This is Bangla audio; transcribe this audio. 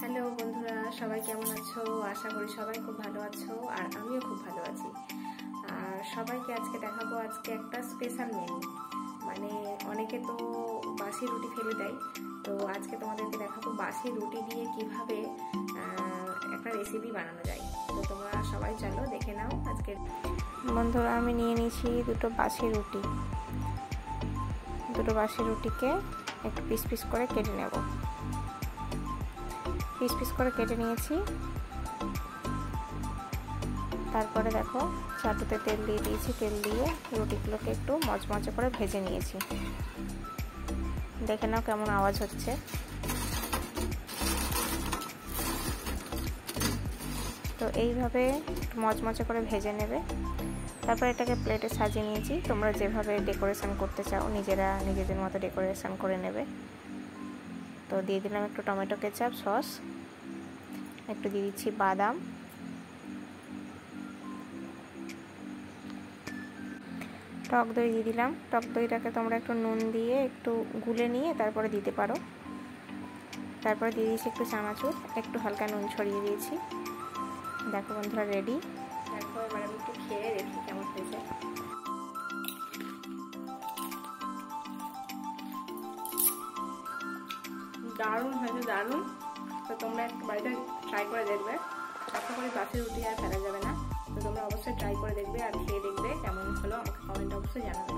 হ্যালো বন্ধুরা, সবাই কেমন আছো? আশা করি সবাই খুব ভালো আছো, আর আমিও খুব ভালো আছি। আর সবাইকে আজকে দেখাবো একটা স্পেশাল মেনু। মানে অনেকে তো বাসি রুটি ফেলে দেয়, তো আজকে তোমাদেরকে দেখাবো বাসি রুটি দিয়ে কিভাবে একটা রেসিপি বানানো যায়। তো তোমরা সবাই চলো দেখে নাও। আজকে বন্ধুরা আমি নিয়ে নিয়েছি দুটো বাসি রুটিকে একটু পিস পিস করে কেটে নেব। পিস পিস করে কেটে নিয়েছি। তারপরে দেখো চাটুতে তেল দিয়ে দিয়েছি। তেল দিয়ে রুটিগুলোকে একটু মচমচে করে ভেজে নিয়েছি। দেখে নাও কেমন আওয়াজ হচ্ছে। তো এইভাবে মচমচে করে ভেজে নেবে। তারপর এটাকে প্লেটে সাজিয়ে নিয়েছি। তোমরা যেভাবে ডেকোরেশন করতে চাও নিজেদের মতো ডেকোরেশন করে নেবে। তো দিয়ে দিলাম একটু টমেটো কেচাপ সস, একটু দিয়ে দিচ্ছি বাদাম, টক দই দিয়ে দিলাম। টক দইটাকে তোমরা একটু নুন দিয়ে একটু গুলে নিয়ে তারপরে দিতে পারো। তারপরে দিয়ে দিয়েছি একটু চানাচুর, একটু হালকা নুন ছড়িয়ে দিয়েছি। দেখো বন্ধুরা রেডি। দেখো এবার আমি একটু খেয়ে দেখি কেমন হয়েছে। দারুণ হয়েছে, দারুণ। তো তোমরা একটু বাড়িতে ট্রাই করে দেখবে। আশা করি বাসি রুটি আর ফেলা যাবে না। তো তোমরা অবশ্যই ট্রাই করে দেখবে আর খেয়ে দেখবে কেমন হলো। আমাকে কমেন্ট অবশ্যই জানাবে।